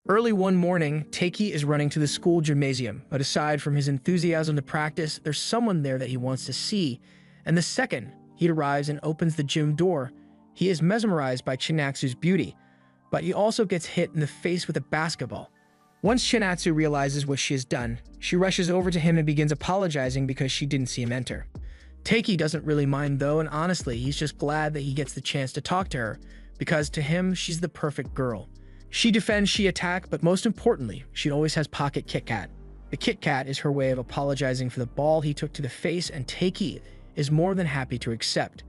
Early one morning, Takei is running to the school gymnasium, but aside from his enthusiasm to practice, there's someone there that he wants to see. And the second he arrives and opens the gym door, he is mesmerized by Chinatsu's beauty, but he also gets hit in the face with a basketball. Once Chinatsu realizes what she has done, she rushes over to him and begins apologizing because she didn't see him enter. Takei doesn't really mind though, and honestly, he's just glad that he gets the chance to talk to her, because to him, she's the perfect girl. She defends, she attack, but most importantly, she always has pocket Kit Kat. The Kit Kat is her way of apologizing for the ball he took to the face, and Takei is more than happy to accept.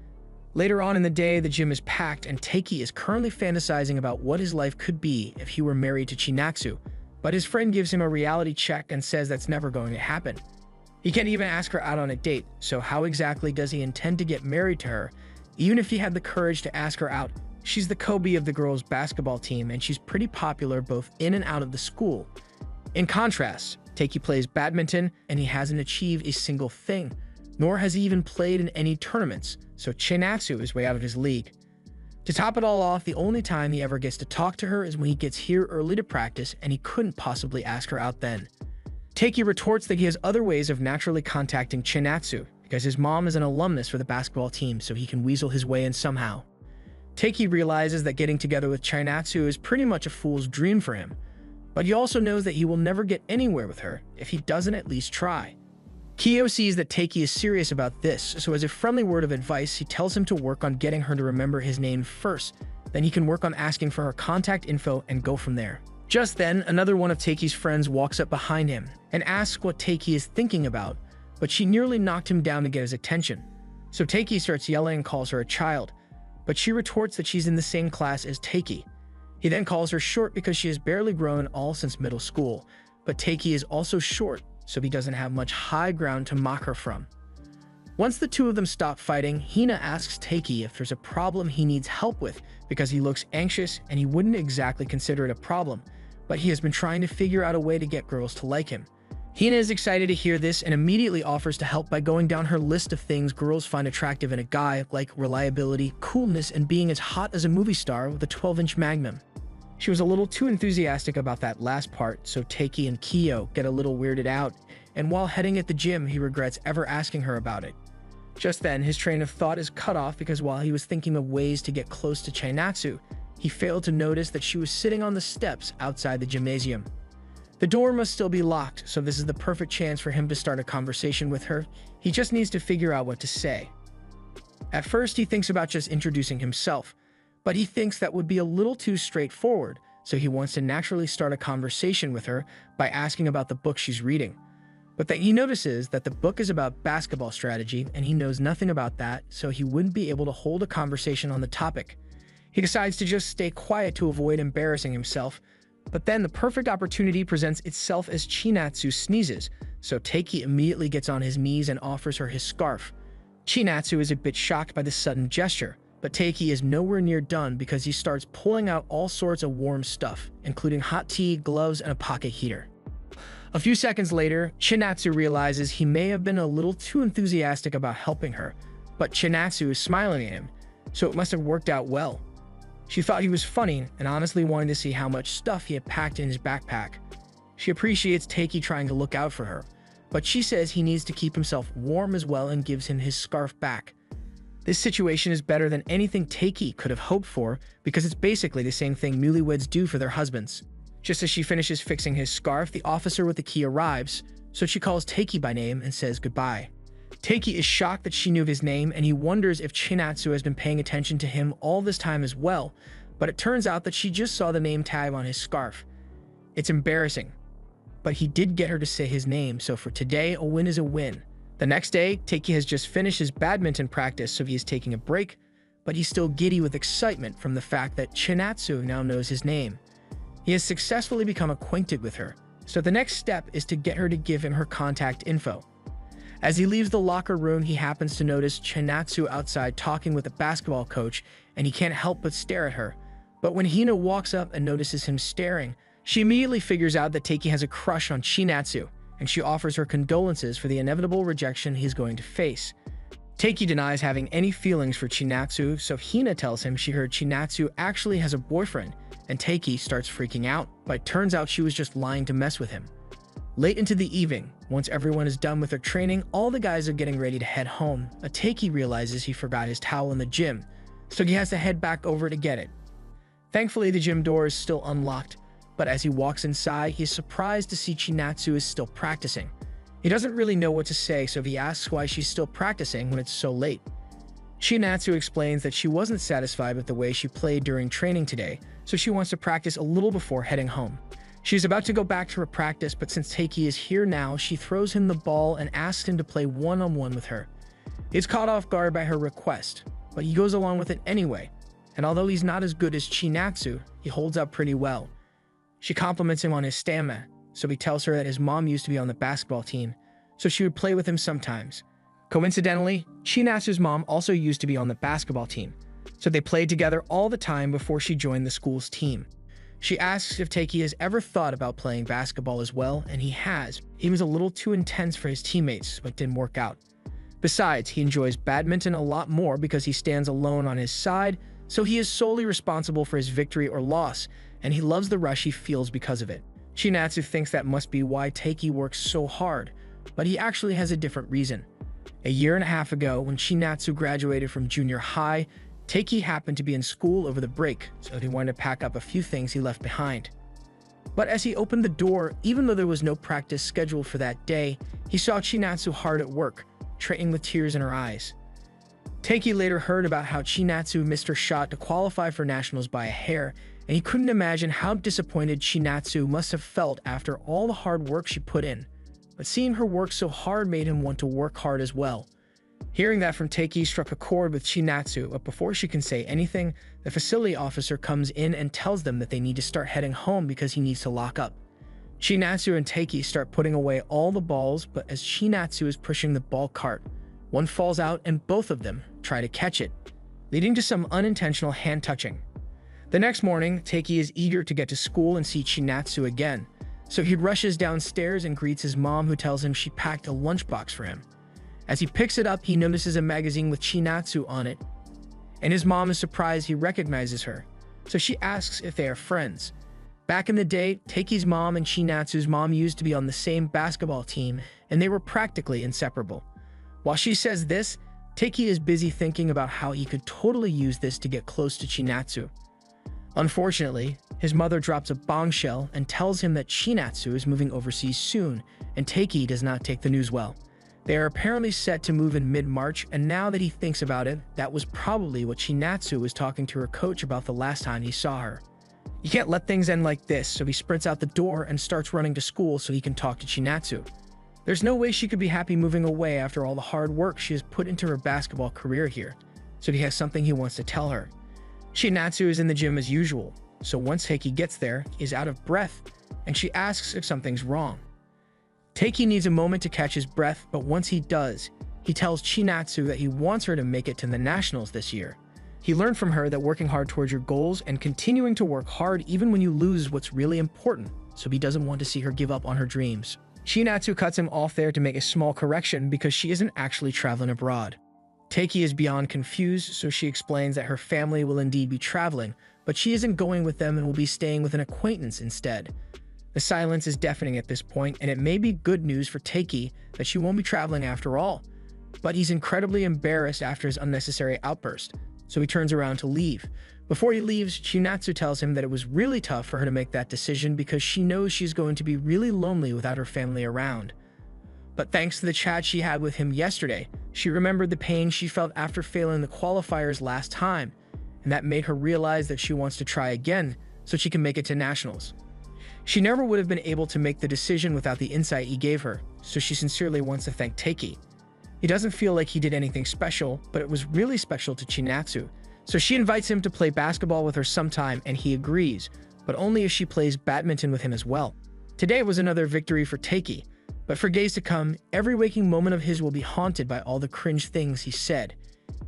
Later on in the day, the gym is packed, and Takei is currently fantasizing about what his life could be if he were married to Chinatsu, but his friend gives him a reality check and says that's never going to happen. He can't even ask her out on a date, so how exactly does he intend to get married to her? Even if he had the courage to ask her out, she's the Kobe of the girls' basketball team, and she's pretty popular both in and out of the school. In contrast, Takei plays badminton, and he hasn't achieved a single thing, nor has he even played in any tournaments, so Chinatsu is way out of his league. To top it all off, the only time he ever gets to talk to her is when he gets here early to practice, and he couldn't possibly ask her out then. Takei retorts that he has other ways of naturally contacting Chinatsu, because his mom is an alumnus for the basketball team, so he can weasel his way in somehow. Takei realizes that getting together with Chinatsu is pretty much a fool's dream for him, but he also knows that he will never get anywhere with her if he doesn't at least try. Kyo sees that Takei is serious about this, so as a friendly word of advice, he tells him to work on getting her to remember his name first, then he can work on asking for her contact info and go from there. Just then, another one of Takei's friends walks up behind him and asks what Takei is thinking about, but she nearly knocked him down to get his attention. So Takei starts yelling and calls her a child, but she retorts that she's in the same class as Takei. He then calls her short because she has barely grown at all since middle school, but Takei is also short, so he doesn't have much high ground to mock her from. Once the two of them stop fighting, Hina asks Takei if there's a problem he needs help with because he looks anxious and he wouldn't exactly consider it a problem, but he has been trying to figure out a way to get girls to like him. Hina is excited to hear this and immediately offers to help by going down her list of things girls find attractive in a guy, like reliability, coolness, and being as hot as a movie star with a 12-inch magnum. She was a little too enthusiastic about that last part, so Takei and Kyo get a little weirded out, and while heading at the gym, he regrets ever asking her about it. Just then, his train of thought is cut off because while he was thinking of ways to get close to Chinatsu, he failed to notice that she was sitting on the steps outside the gymnasium. The door must still be locked, so this is the perfect chance for him to start a conversation with her. He just needs to figure out what to say. At first, he thinks about just introducing himself, but he thinks that would be a little too straightforward, so he wants to naturally start a conversation with her by asking about the book she's reading. But then he notices that the book is about basketball strategy, and he knows nothing about that, so he wouldn't be able to hold a conversation on the topic. He decides to just stay quiet to avoid embarrassing himself, but then the perfect opportunity presents itself as Chinatsu sneezes, so Takei immediately gets on his knees and offers her his scarf. Chinatsu is a bit shocked by this sudden gesture, but Takei is nowhere near done because he starts pulling out all sorts of warm stuff, including hot tea, gloves, and a pocket heater. A few seconds later, Chinatsu realizes he may have been a little too enthusiastic about helping her, but Chinatsu is smiling at him, so it must have worked out well. She thought he was funny and honestly wanted to see how much stuff he had packed in his backpack. She appreciates Takei trying to look out for her, but she says he needs to keep himself warm as well and gives him his scarf back. This situation is better than anything Takei could have hoped for because it's basically the same thing newlyweds do for their husbands. Just as she finishes fixing his scarf, the officer with the key arrives, so she calls Takei by name and says goodbye. Takei is shocked that she knew his name, and he wonders if Chinatsu has been paying attention to him all this time as well, but it turns out that she just saw the name tag on his scarf. It's embarrassing, but he did get her to say his name, so for today, a win is a win. The next day, Takei has just finished his badminton practice, so he is taking a break, but he's still giddy with excitement from the fact that Chinatsu now knows his name. He has successfully become acquainted with her, so the next step is to get her to give him her contact info. As he leaves the locker room, he happens to notice Chinatsu outside talking with a basketball coach, and he can't help but stare at her. But when Hina walks up and notices him staring, she immediately figures out that Takei has a crush on Chinatsu, and she offers her condolences for the inevitable rejection he's going to face. Taiki denies having any feelings for Chinatsu, so Hina tells him she heard Chinatsu actually has a boyfriend, and Taiki starts freaking out, but it turns out she was just lying to mess with him. Late into the evening, once everyone is done with their training, all the guys are getting ready to head home, but Taiki realizes he forgot his towel in the gym, so he has to head back over to get it. Thankfully, the gym door is still unlocked, but as he walks inside, he's surprised to see Chinatsu is still practicing. He doesn't really know what to say, so he asks why she's still practicing when it's so late. Chinatsu explains that she wasn't satisfied with the way she played during training today, so she wants to practice a little before heading home. She's about to go back to her practice, but since Taiki is here now, she throws him the ball and asks him to play one-on-one with her. He's caught off guard by her request, but he goes along with it anyway, and although he's not as good as Chinatsu, he holds up pretty well. She compliments him on his stamina, so he tells her that his mom used to be on the basketball team, so she would play with him sometimes. Coincidentally, Chinatsu's mom also used to be on the basketball team, so they played together all the time before she joined the school's team. She asks if Taiki has ever thought about playing basketball as well, and he has. He was a little too intense for his teammates, but didn't work out. Besides, he enjoys badminton a lot more because he stands alone on his side, so he is solely responsible for his victory or loss, and he loves the rush he feels because of it. Chinatsu thinks that must be why Taiki works so hard, but he actually has a different reason. A year and a half ago, when Chinatsu graduated from junior high, Taiki happened to be in school over the break, so he wanted to pack up a few things he left behind. But as he opened the door, even though there was no practice scheduled for that day, he saw Chinatsu hard at work, training with tears in her eyes. Taiki later heard about how Chinatsu missed her shot to qualify for nationals by a hair, and he couldn't imagine how disappointed Chinatsu must have felt after all the hard work she put in. But seeing her work so hard made him want to work hard as well. Hearing that from Taiki struck a chord with Chinatsu, but before she can say anything, the facility officer comes in and tells them that they need to start heading home because he needs to lock up. Chinatsu and Taiki start putting away all the balls, but as Chinatsu is pushing the ball cart, one falls out and both of them try to catch it, leading to some unintentional hand touching. The next morning, Taiki is eager to get to school and see Chinatsu again, so he rushes downstairs and greets his mom, who tells him she packed a lunchbox for him. As he picks it up, he notices a magazine with Chinatsu on it, and his mom is surprised he recognizes her, so she asks if they are friends. Back in the day, Taiki's mom and Chinatsu's mom used to be on the same basketball team, and they were practically inseparable. While she says this, Taiki is busy thinking about how he could totally use this to get close to Chinatsu. Unfortunately, his mother drops a bombshell and tells him that Chinatsu is moving overseas soon, and Taiki does not take the news well. They are apparently set to move in mid-March, and now that he thinks about it, that was probably what Chinatsu was talking to her coach about the last time he saw her. You can't let things end like this, so he sprints out the door and starts running to school so he can talk to Chinatsu. There's no way she could be happy moving away after all the hard work she has put into her basketball career here, so he has something he wants to tell her. Chinatsu is in the gym as usual, so once Taiki gets there, he is out of breath, and she asks if something's wrong. Taiki needs a moment to catch his breath, but once he does, he tells Chinatsu that he wants her to make it to the nationals this year. He learned from her that working hard towards your goals and continuing to work hard even when you lose is what's really important, so he doesn't want to see her give up on her dreams. Chinatsu cuts him off there to make a small correction because she isn't actually traveling abroad. Taiki is beyond confused, so she explains that her family will indeed be traveling, but she isn't going with them and will be staying with an acquaintance instead. The silence is deafening at this point, and it may be good news for Taiki that she won't be traveling after all. But he's incredibly embarrassed after his unnecessary outburst, so he turns around to leave. Before he leaves, Chinatsu tells him that it was really tough for her to make that decision because she knows she's going to be really lonely without her family around. But thanks to the chat she had with him yesterday, she remembered the pain she felt after failing the qualifiers last time, and that made her realize that she wants to try again so she can make it to nationals. She never would have been able to make the decision without the insight he gave her, so she sincerely wants to thank Taiki. He doesn't feel like he did anything special, but it was really special to Chinatsu, so she invites him to play basketball with her sometime, and he agrees, but only if she plays badminton with him as well. Today was another victory for Taiki, but for days to come, every waking moment of his will be haunted by all the cringe things he said.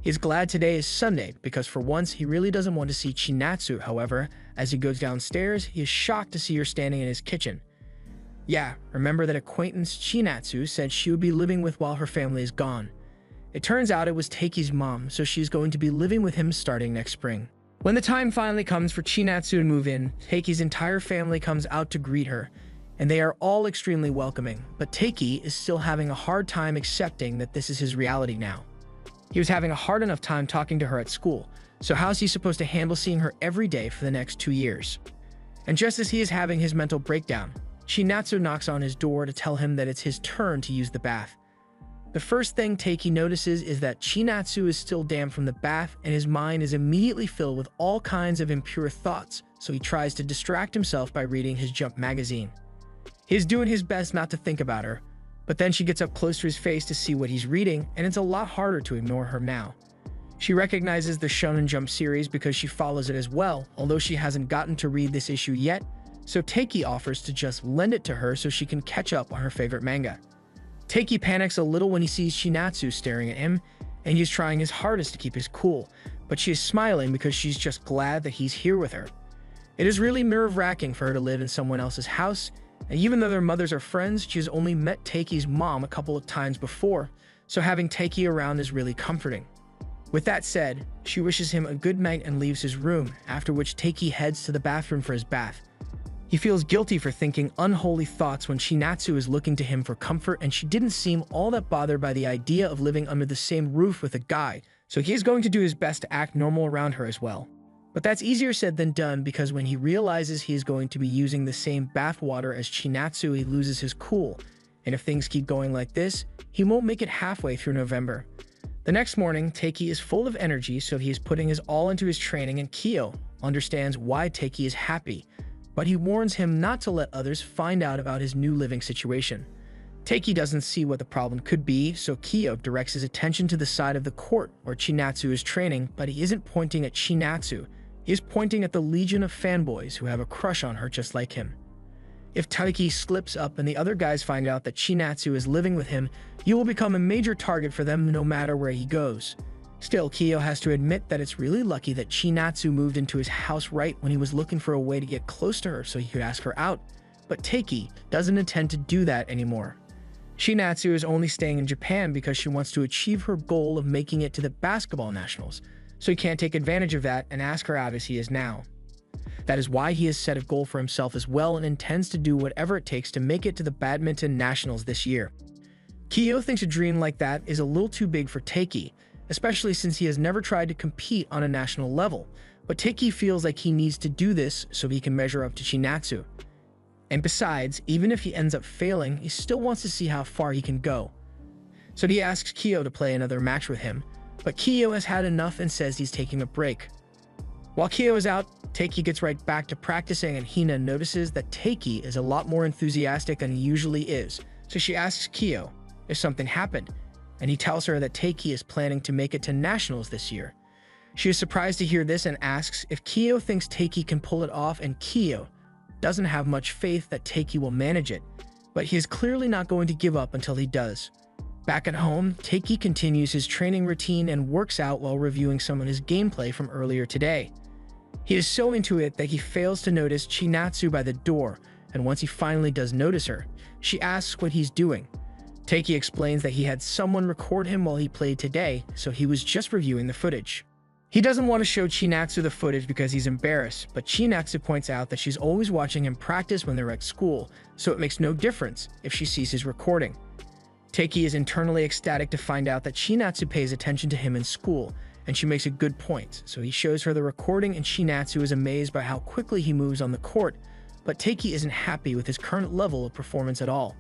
He's glad today is Sunday because for once he really doesn't want to see Chinatsu. However, as he goes downstairs, he is shocked to see her standing in his kitchen. Yeah, remember that acquaintance Chinatsu said she would be living with while her family is gone. It turns out it was Takei's mom, so she's going to be living with him starting next spring. When the time finally comes for Chinatsu to move in, Takei's entire family comes out to greet her, and they are all extremely welcoming, but Takei is still having a hard time accepting that this is his reality now. He was having a hard enough time talking to her at school, so how's he supposed to handle seeing her every day for the next 2 years? And just as he is having his mental breakdown, Chinatsu knocks on his door to tell him that it's his turn to use the bath. The first thing Takei notices is that Chinatsu is still damp from the bath, and his mind is immediately filled with all kinds of impure thoughts, so he tries to distract himself by reading his Jump magazine. He is doing his best not to think about her, but then she gets up close to his face to see what he's reading, and it's a lot harder to ignore her now. She recognizes the Shonen Jump series because she follows it as well, although she hasn't gotten to read this issue yet, so Takei offers to just lend it to her so she can catch up on her favorite manga. Takei panics a little when he sees Chinatsu staring at him, and he's trying his hardest to keep his cool, but she is smiling because she's just glad that he's here with her. It is really nerve-wracking for her to live in someone else's house, and even though their mothers are friends, she has only met Takei's mom a couple of times before, so having Takei around is really comforting. With that said, she wishes him a good night and leaves his room, after which Takei heads to the bathroom for his bath. He feels guilty for thinking unholy thoughts when Chinatsu is looking to him for comfort, and she didn't seem all that bothered by the idea of living under the same roof with a guy, so he is going to do his best to act normal around her as well. But that's easier said than done, because when he realizes he is going to be using the same bath water as Chinatsu, he loses his cool, and if things keep going like this, he won't make it halfway through November. The next morning, Takei is full of energy, so he is putting his all into his training, and Kyo understands why Takei is happy, but he warns him not to let others find out about his new living situation. Takei doesn't see what the problem could be, so Kyo directs his attention to the side of the court where Chinatsu is training, but he isn't pointing at Chinatsu. He is pointing at the legion of fanboys who have a crush on her just like him. If Takei slips up and the other guys find out that Chinatsu is living with him, he will become a major target for them no matter where he goes. Still, Kyo has to admit that it's really lucky that Chinatsu moved into his house right when he was looking for a way to get close to her so he could ask her out, but Takei doesn't intend to do that anymore. Chinatsu is only staying in Japan because she wants to achieve her goal of making it to the basketball nationals, so he can't take advantage of that and ask her out as he is now. That is why he has set a goal for himself as well and intends to do whatever it takes to make it to the badminton nationals this year. Kyo thinks a dream like that is a little too big for Takei, especially since he has never tried to compete on a national level, but Takei feels like he needs to do this so he can measure up to Chinatsu. And besides, even if he ends up failing, he still wants to see how far he can go. So he asks Kyo to play another match with him, but Kyo has had enough and says he's taking a break. While Kyo is out, Takei gets right back to practicing, and Hina notices that Takei is a lot more enthusiastic than he usually is, so she asks Kyo if something happened, and he tells her that Takei is planning to make it to nationals this year. She is surprised to hear this and asks if Kyo thinks Takei can pull it off, and Kyo doesn't have much faith that Takei will manage it, but he is clearly not going to give up until he does. Back at home, Takei continues his training routine and works out while reviewing some of his gameplay from earlier today. He is so into it that he fails to notice Chinatsu by the door, and once he finally does notice her, she asks what he's doing. Takei explains that he had someone record him while he played today, so he was just reviewing the footage. He doesn't want to show Chinatsu the footage because he's embarrassed, but Chinatsu points out that she's always watching him practice when they're at school, so it makes no difference if she sees his recording. Takei is internally ecstatic to find out that Chinatsu pays attention to him in school, and she makes a good point, so he shows her the recording, and Chinatsu is amazed by how quickly he moves on the court, but Takei isn't happy with his current level of performance at all.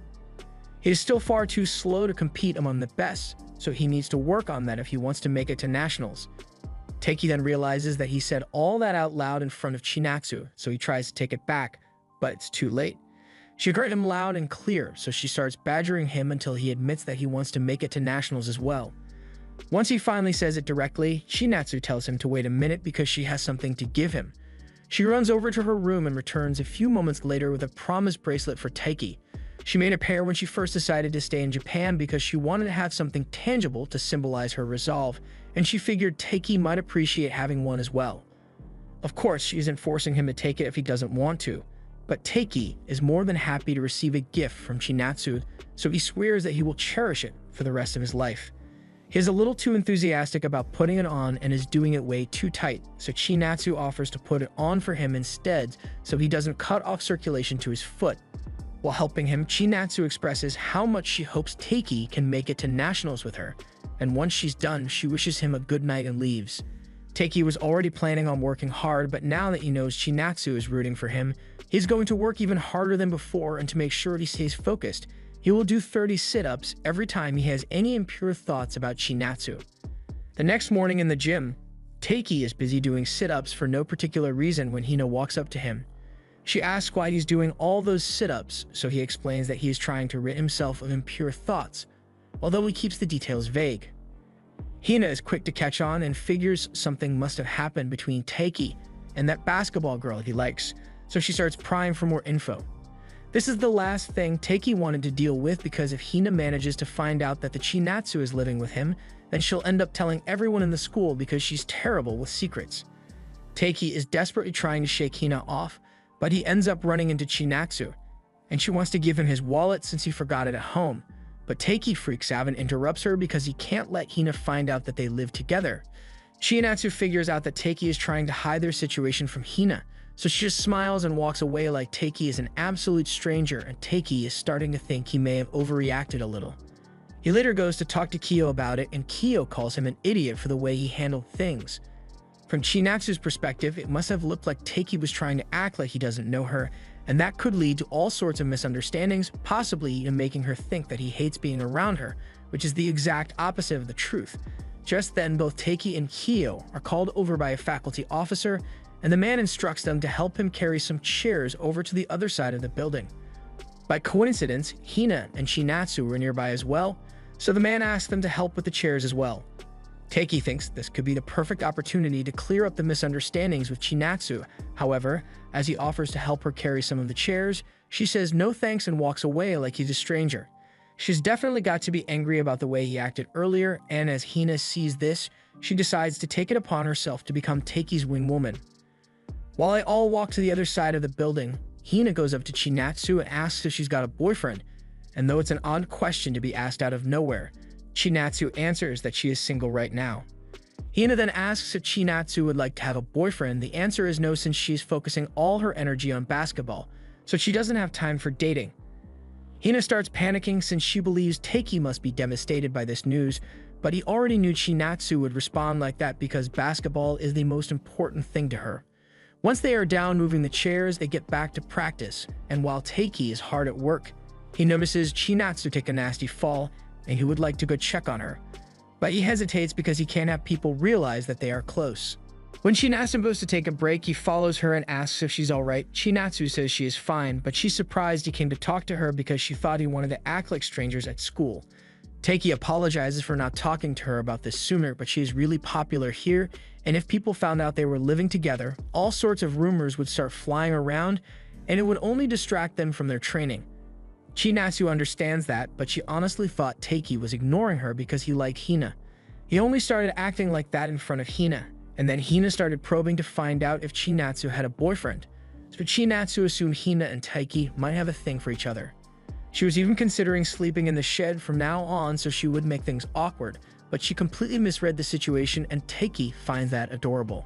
He is still far too slow to compete among the best, so he needs to work on that if he wants to make it to nationals. Takei then realizes that he said all that out loud in front of Chinatsu, so he tries to take it back, but it's too late. She heard him loud and clear, so she starts badgering him until he admits that he wants to make it to nationals as well. Once he finally says it directly, Chinatsu tells him to wait a minute because she has something to give him. She runs over to her room and returns a few moments later with a promise bracelet for Takei. She made a pair when she first decided to stay in Japan because she wanted to have something tangible to symbolize her resolve, and she figured Takei might appreciate having one as well. Of course, she isn't forcing him to take it if he doesn't want to, but Takei is more than happy to receive a gift from Chinatsu, so he swears that he will cherish it for the rest of his life. He is a little too enthusiastic about putting it on and is doing it way too tight, so Chinatsu offers to put it on for him instead so he doesn't cut off circulation to his foot. While helping him, Chinatsu expresses how much she hopes Taiki can make it to nationals with her, and once she's done, she wishes him a good night and leaves. Taiki was already planning on working hard, but now that he knows Chinatsu is rooting for him, he's going to work even harder than before, and to make sure he stays focused, he will do 30 sit-ups every time he has any impure thoughts about Chinatsu. The next morning in the gym, Taiki is busy doing sit-ups for no particular reason when Hina walks up to him. She asks why he's doing all those sit-ups, so he explains that he is trying to rid himself of impure thoughts, although he keeps the details vague. Hina is quick to catch on and figures something must have happened between Taiki and that basketball girl he likes, so she starts prying for more info. This is the last thing Taiki wanted to deal with, because if Hina manages to find out that the Chinatsu is living with him, then she'll end up telling everyone in the school because she's terrible with secrets. Taiki is desperately trying to shake Hina off, but he ends up running into Chinatsu, and she wants to give him his wallet since he forgot it at home. But Taiki freaks out and interrupts her because he can't let Hina find out that they live together. Chinatsu figures out that Taiki is trying to hide their situation from Hina, so she just smiles and walks away like Taiki is an absolute stranger, and Taiki is starting to think he may have overreacted a little. He later goes to talk to Kyo about it, and Kyo calls him an idiot for the way he handled things. From Chinatsu's perspective, it must have looked like Taiki was trying to act like he doesn't know her, and that could lead to all sorts of misunderstandings, possibly even making her think that he hates being around her, which is the exact opposite of the truth. Just then, both Taiki and Kyo are called over by a faculty officer, and the man instructs them to help him carry some chairs over to the other side of the building. By coincidence, Hina and Chinatsu were nearby as well, so the man asks them to help with the chairs as well. Taiki thinks this could be the perfect opportunity to clear up the misunderstandings with Chinatsu. However, as he offers to help her carry some of the chairs, she says no thanks and walks away like he's a stranger. She's definitely got to be angry about the way he acted earlier, and as Hina sees this, she decides to take it upon herself to become Taiki's wingwoman. While they all walk to the other side of the building, Hina goes up to Chinatsu and asks if she's got a boyfriend, and though it's an odd question to be asked out of nowhere, Chinatsu answers that she is single right now. Hina then asks if Chinatsu would like to have a boyfriend. The answer is no, since she's focusing all her energy on basketball, so she doesn't have time for dating. Hina starts panicking since she believes Taiki must be devastated by this news, but he already knew Chinatsu would respond like that because basketball is the most important thing to her. Once they are down moving the chairs, they get back to practice, and while Taiki is hard at work, he notices Chinatsu take a nasty fall, and he would like to go check on her. But he hesitates because he can't have people realize that they are close. When Chinatsu goes to take a break, he follows her and asks if she's alright. Chinatsu says she is fine, but she's surprised he came to talk to her because she thought he wanted to act like strangers at school. Taiki apologizes for not talking to her about this sooner, but she is really popular here, and if people found out they were living together, all sorts of rumors would start flying around, and it would only distract them from their training. Chinatsu understands that, but she honestly thought Taiki was ignoring her because he liked Hina. He only started acting like that in front of Hina, and then Hina started probing to find out if Chinatsu had a boyfriend. So Chinatsu assumed Hina and Taiki might have a thing for each other. She was even considering sleeping in the shed from now on so she would make things awkward, but she completely misread the situation, and Taiki finds that adorable.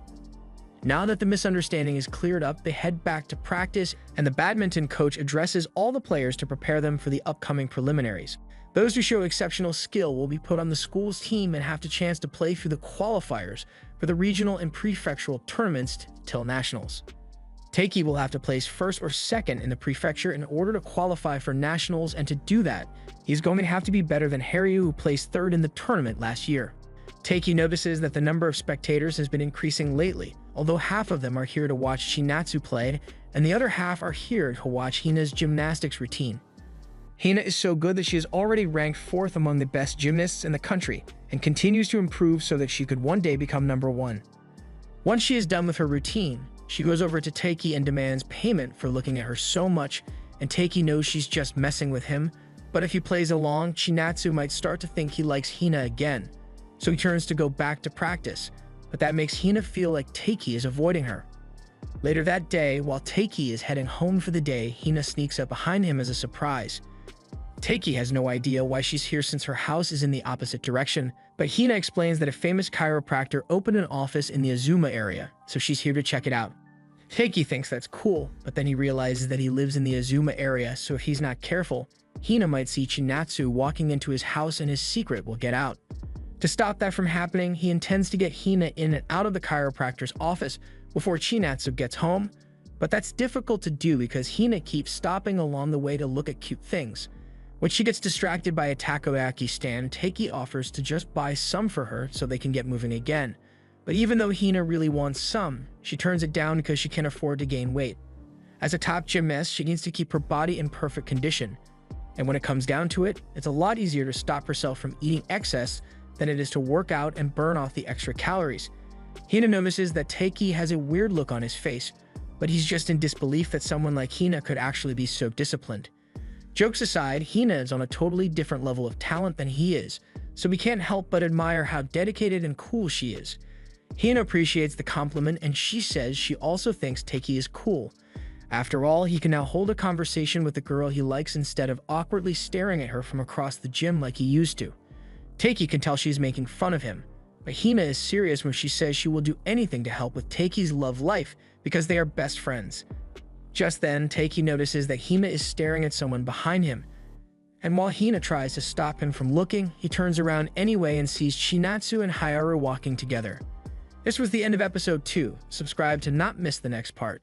Now that the misunderstanding is cleared up, they head back to practice, and the badminton coach addresses all the players to prepare them for the upcoming preliminaries. Those who show exceptional skill will be put on the school's team and have the chance to play through the qualifiers for the regional and prefectural tournaments till nationals. Taiki will have to place first or second in the prefecture in order to qualify for nationals, and to do that, he's going to have to be better than Haryu, who placed third in the tournament last year. Taiki notices that the number of spectators has been increasing lately, although half of them are here to watch Chinatsu play, and the other half are here to watch Hina's gymnastics routine. Hina is so good that she is already ranked 4th among the best gymnasts in the country, and continues to improve so that she could one day become number 1. Once she is done with her routine, she goes over to Taiki and demands payment for looking at her so much, and Taiki knows she's just messing with him, but if he plays along, Chinatsu might start to think he likes Hina again, so he turns to go back to practice, but that makes Hina feel like Taiki is avoiding her. Later that day, while Taiki is heading home for the day, Hina sneaks up behind him as a surprise. Taiki has no idea why she's here since her house is in the opposite direction, But Hina explains that a famous chiropractor opened an office in the Azuma area, so she's here to check it out. Taiki thinks that's cool, but then he realizes that he lives in the Azuma area, so if he's not careful, Hina might see Chinatsu walking into his house and his secret will get out. To stop that from happening, he intends to get Hina in and out of the chiropractor's office before Chinatsu gets home, but that's difficult to do because Hina keeps stopping along the way to look at cute things. When she gets distracted by a takoyaki stand, Taiki offers to just buy some for her so they can get moving again. But even though Hina really wants some, she turns it down because she can't afford to gain weight. As a top gymnast, she needs to keep her body in perfect condition. And when it comes down to it, it's a lot easier to stop herself from eating excess than it is to work out and burn off the extra calories. Hina notices that Taiki has a weird look on his face, but he's just in disbelief that someone like Hina could actually be so disciplined. Jokes aside, Hina is on a totally different level of talent than he is, so we can't help but admire how dedicated and cool she is. Hina appreciates the compliment and she says she also thinks Taiki is cool. After all, he can now hold a conversation with the girl he likes instead of awkwardly staring at her from across the gym like he used to. Taiki can tell she's making fun of him, but Hina is serious when she says she will do anything to help with Taiki's love life because they are best friends. Just then, Taiki notices that Hina is staring at someone behind him, and while Hina tries to stop him from looking, he turns around anyway and sees Chinatsu and Hayaru walking together. This was the end of episode 2. Subscribe to not miss the next part.